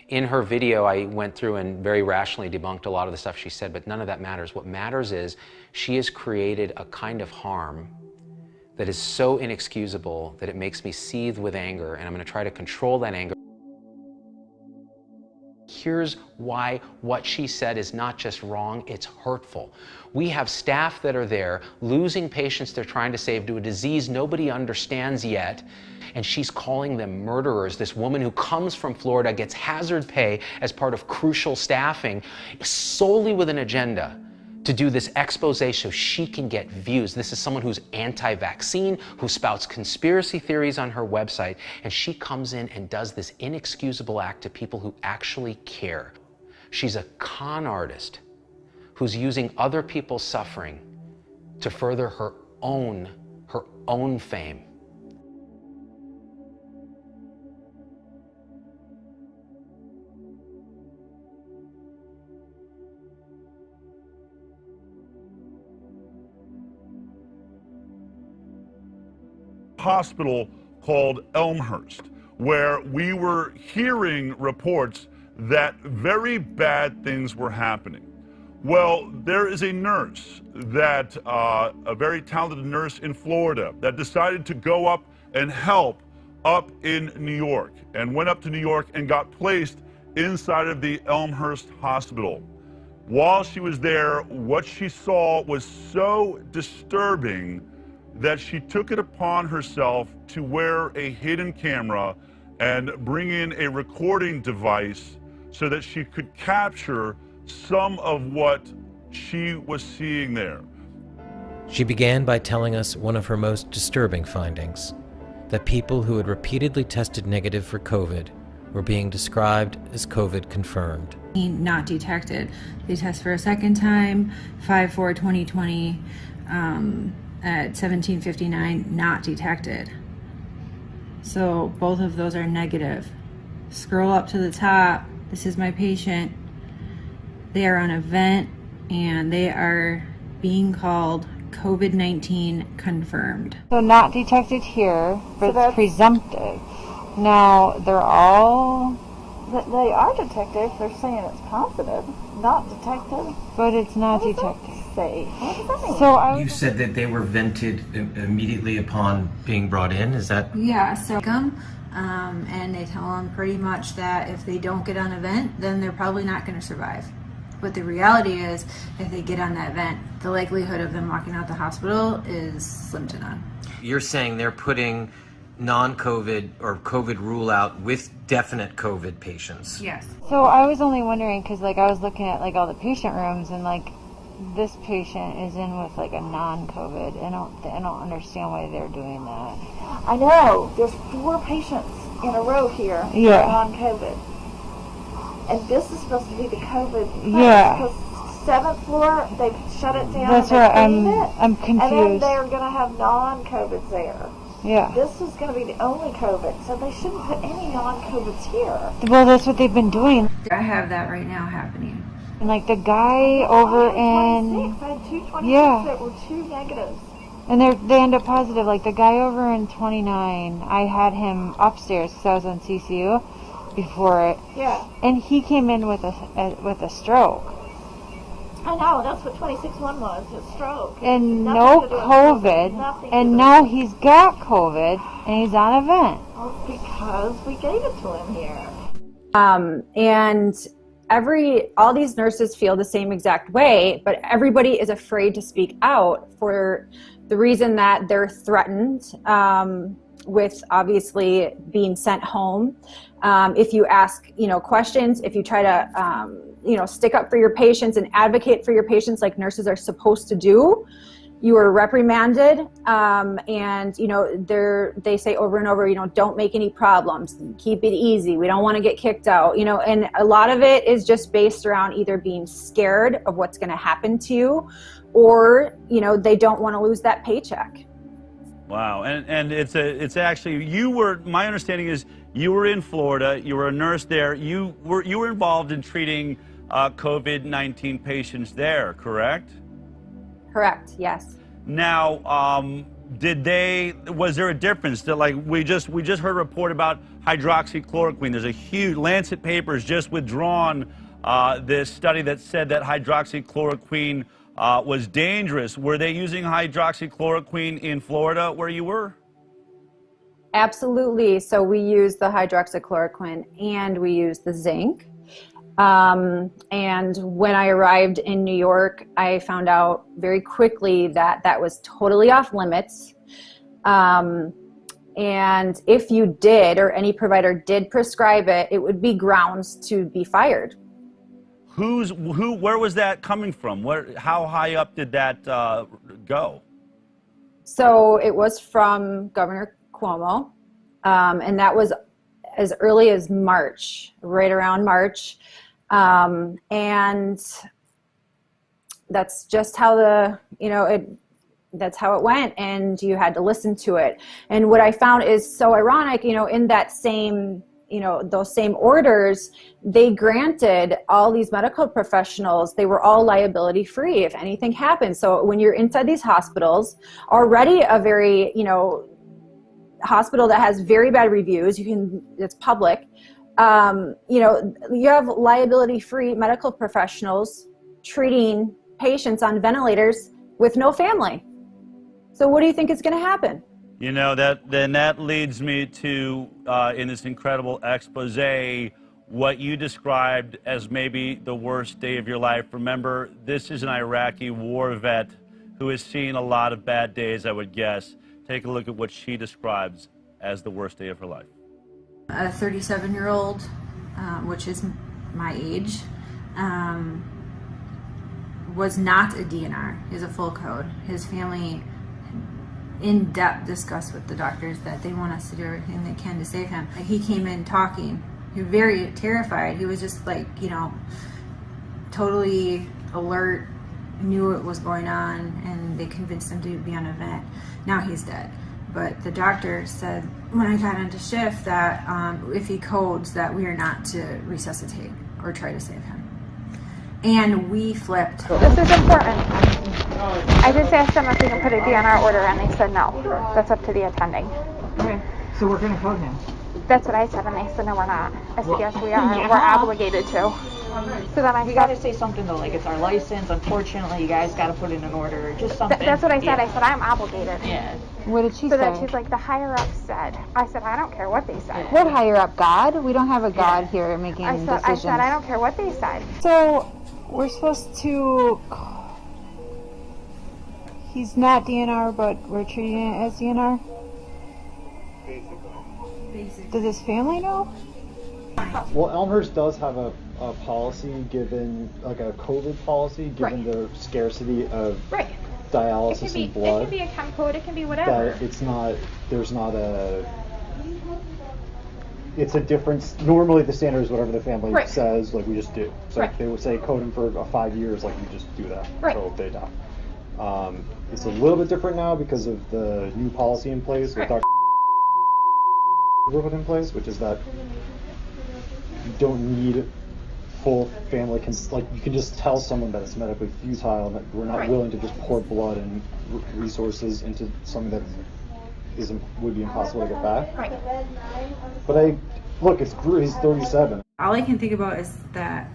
In her video, I went through and very rationally debunked a lot of the stuff she said, but none of that matters. What matters is she has created a kind of harm that is so inexcusable that it makes me seethe with anger, and I'm going to try to control that anger. Here's why what she said is not just wrong, it's hurtful. We have staff that are there losing patients they're trying to save to a disease nobody understands yet, and she's calling them murderers. This woman who comes from Florida gets hazard pay as part of crucial staffing solely with an agenda to do this expose so she can get views. This is someone who's anti-vaccine, who spouts conspiracy theories on her website, and she comes in and does this inexcusable act to people who actually care. She's a con artist who's using other people's suffering to further her own fame. Hospital called ELmhurst, where we were hearing reports that very bad things were happening. Well, there is a nurse that, a very talented nurse in Florida, that decided to go up and help up in New York, and went up to New York and got placed inside of the ELmhurst Hospital. While she was there, what she saw was so disturbing that she took it upon herself to wear a hidden camera and bring in a recording device so that she could capture some of what she was seeing there. She began by telling us one of her most disturbing findings, that people who had repeatedly tested negative for COVID were being described as COVID confirmed. Not detected. They test for a second time, 5/4/2020, at 17:59, not detected. So both of those are negative. Scroll up to the top. This is my patient. They are on a vent and they are being called COVID-19 confirmed. So not detected here, but so it's presumptive. Now they're all... They are detected. They're saying it's positive. Not detected. But it's not detected. Say. What does that mean? So you said that they were vented immediately upon being brought in, is that? Yeah, so and they tell them pretty much that if they don't get on a vent, then they're probably not going to survive. But the reality is, if they get on that vent, the likelihood of them walking out the hospital is slim to none. You're saying they're putting non-COVID or COVID rule out with definite COVID patients? Yes. So I was only wondering, because like I was looking at like all the patient rooms, and like this patient is in with like a non-COVID. I don't understand why they're doing that. I know. There's 4 patients in a row here. Yeah. Non-COVID. And this is supposed to be the COVID place. Yeah. Because 7th floor, they've shut it down. That's right. I'm confused. And then they're going to have non-COVIDs there. Yeah. This is going to be the only COVID, so they shouldn't put any non-COVIDs here. Well, that's what they've been doing. I have that right now happening. And like the guy over in... I had 226 yeah. that were 2 negatives. And they end up positive. Like the guy over in 29, I had him upstairs because I was on CCU before it. Yeah. And he came in with a stroke. I know, that's what 26-1 was, a stroke. And Nothing no to do with COVID. Nothing to And do now he's got COVID and he's on a vent. Well, because we gave it to him here. And all these nurses feel the same exact way, but everybody is afraid to speak out for the reason that they're threatened with obviously being sent home. If you ask, questions, if you try to, stick up for your patients and advocate for your patients like nurses are supposed to do, you are reprimanded. And, they say over and over, don't make any problems, keep it easy. We don't want to get kicked out, and a lot of it is just based around either being scared of what's going to happen to you or, they don't want to lose that paycheck. Wow, and it's actually, my understanding is you were in Florida, you were a nurse there, you were involved in treating COVID-19 patients there, correct? Correct, yes. Now, was there a difference that, like, we just heard a report about hydroxychloroquine. There's a huge, Lancet Papers just withdrawn this study that said that hydroxychloroquine was dangerous. Were they using hydroxychloroquine in Florida where you were? Absolutely. So we use the hydroxychloroquine and we use the zinc. And when I arrived in New York, I found out very quickly that that was totally off limits. And if you did, or any provider did prescribe it, it would be grounds to be fired. Where was that coming from? How high up did that go? So it was from Governor Cuomo, and that was as early as March, right around March. And that's just how that's how it went, and you had to listen to it. And what I found is so ironic, in that same, those same orders, they granted all these medical professionals, they were all liability free if anything happened. So when you're inside these hospitals, already a very, hospital that has very bad reviews, it's public, you have liability-free medical professionals treating patients on ventilators with no family. So what do you think is going to happen? That leads me to, in this incredible expose, what you described as maybe the worst day of your life. Remember, this is an Iraqi war vet who has seen a lot of bad days, I would guess. Take a look at what she describes as the worst day of her life. A 37-year-old, which is my age, was not a DNR. He's a full code. His family in-depth discussed with the doctors that they want us to do everything they can to save him. He came in talking. He was very terrified. He was just like, totally alert, knew what was going on, and they convinced him to be on a vent. Now he's dead. But the doctor said when I got into shift that if he codes that we are not to resuscitate or try to save him. And we flipped. This is important. I just asked them if we can put a DNR order and they said no. That's up to the attending. Okay, so we're going to code him. That's what I said, and they said no, we're not. I said yes, we are. Yeah. We're obligated to. So then you got to say something though, like it's our license. Unfortunately, you guys got to put in an order, just something. That's what I said. Yeah. I said I'm obligated. Yeah. What did she say? So then she's like, the higher up said. I said, I don't care what they said. What higher up? God? We don't have a God here making decisions. I said I don't care what they said. So we're supposed to. He's not DNR, but we're treating it as DNR. Basically. Does his family know? Well, Elmhurst does have a policy, given like a COVID policy, given the scarcity of dialysis and blood. It can be a chem code, it can be whatever. That it's not, there's not a, it's a difference. Normally the standard is whatever the family says, like we just do. So if they would say code him for 5 years, like you just do that until they die. It's a little bit different now because of the new policy in place with Dr. put in place, which is that you don't need full family can, like, you can just tell someone that it's medically futile and that we're not willing to just pour blood and resources into something that would be impossible to get back. Right. But look, it's he's 37. All I can think about is that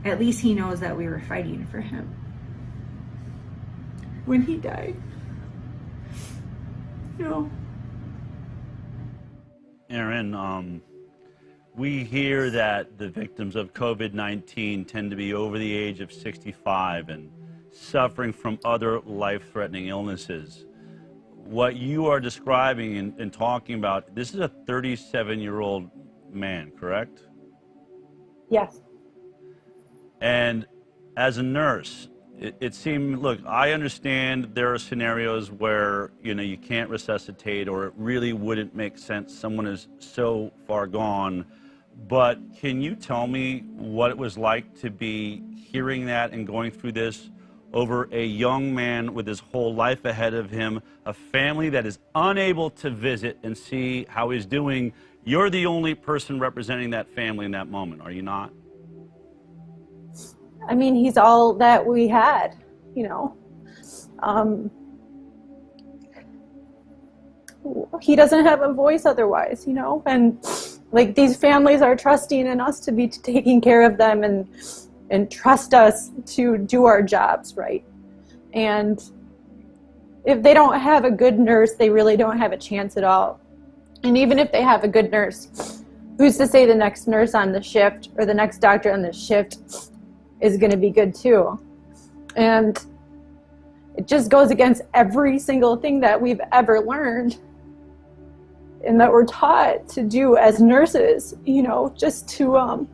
at least he knows that we were fighting for him when he died. You know. Aaron, we hear that the victims of COVID-19 tend to be over the age of 65 and suffering from other life-threatening illnesses. What you are describing and talking about, this is a 37-year-old man, correct? Yes. And as a nurse, it seemed, look, I understand there are scenarios where, you can't resuscitate or it really wouldn't make sense. Someone is so far gone. But can you tell me what it was like to be hearing that and going through this over a young man with his whole life ahead of him, a family that is unable to visit and see how he's doing? You're the only person representing that family in that moment, are you not? I mean, he's all that we had, he doesn't have a voice otherwise, and like these families are trusting in us to be taking care of them and trust us to do our jobs right. And if they don't have a good nurse, they really don't have a chance at all. And even if they have a good nurse, who's to say the next nurse on the shift or the next doctor on the shift is going to be good too? And it just goes against every single thing that we've ever learned and that we're taught to do as nurses, just to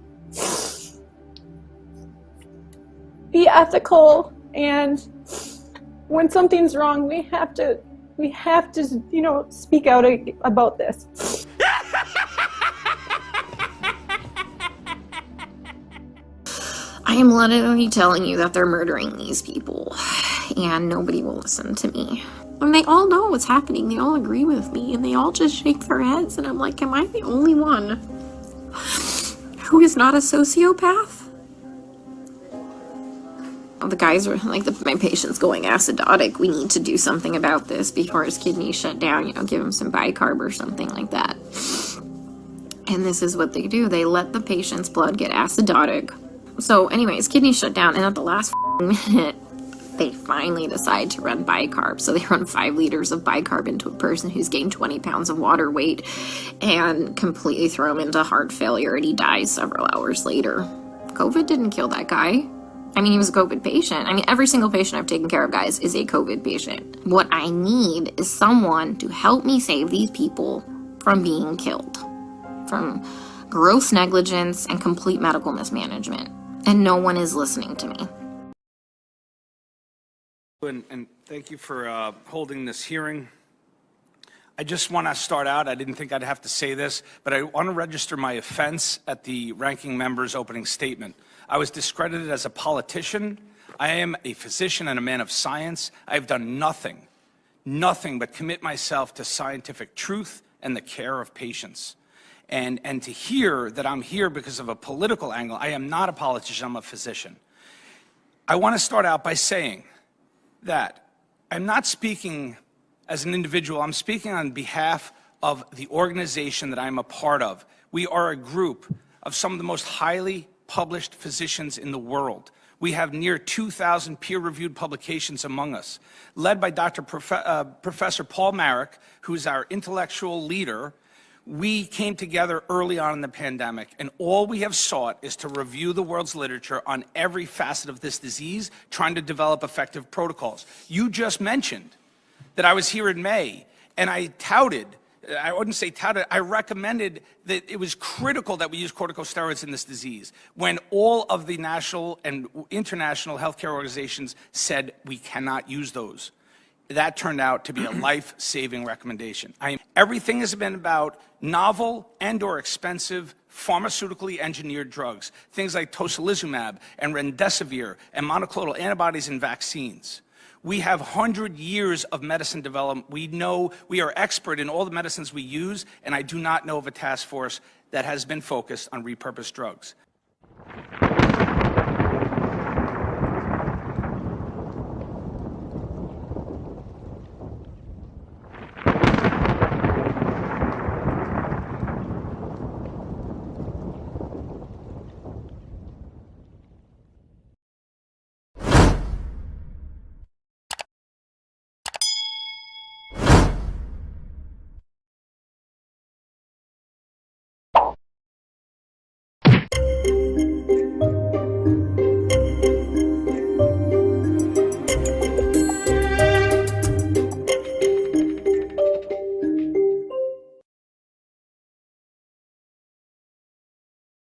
be ethical. And when something's wrong, we have to speak out about this. I am literally telling you that they're murdering these people, and nobody will listen to me. And they all know what's happening. They all agree with me, and they all just shake their heads. And I'm like, am I the only one who is not a sociopath? The guys are like, my patient's going acidotic. We need to do something about this before his kidneys shut down. Give him some bicarb or something like that. And this is what they do. They let the patient's blood get acidotic. So anyways, kidneys shut down, and at the last minute, they finally decide to run bicarb. So they run 5 liters of bicarb into a person who's gained 20 pounds of water weight and completely throw him into heart failure, and he dies several hours later. COVID didn't kill that guy. I mean, he was a COVID patient. I mean, every single patient I've taken care of, guys, is a COVID patient. What I need is someone to help me save these people from being killed, from gross negligence and complete medical mismanagement. And no one is listening to me. And thank you for holding this hearing. I just want to start out, I didn't think I'd have to say this, but I want to register my offense at the ranking member's opening statement. I was discredited as a politician. I am a physician and a man of science. I've done nothing but commit myself to scientific truth and the care of patients. And to hear that I'm here because of a political angle, I am not a politician, I'm a physician. I want to start out by saying that I'm not speaking as an individual, I'm speaking on behalf of the organization that I'm a part of. We are a group of some of the most highly published physicians in the world. We have near 2,000 peer-reviewed publications among us, led by Professor Paul Marik, who's our intellectual leader. We came together early on in the pandemic, and all we have sought is to review the world's literature on every facet of this disease, trying to develop effective protocols. You just mentioned that I was here in May, and I touted, I wouldn't say touted, I recommended that it was critical that we use corticosteroids in this disease, when all of the national and international healthcare organizations said we cannot use those. That turned out to be a life-saving recommendation. Everything has been about novel and/or expensive pharmaceutically engineered drugs, things like tocilizumab and remdesivir and monoclonal antibodies and vaccines. We have 100 years of medicine development. We know we are expert in all the medicines we use, and I do not know of a task force that has been focused on repurposed drugs. you.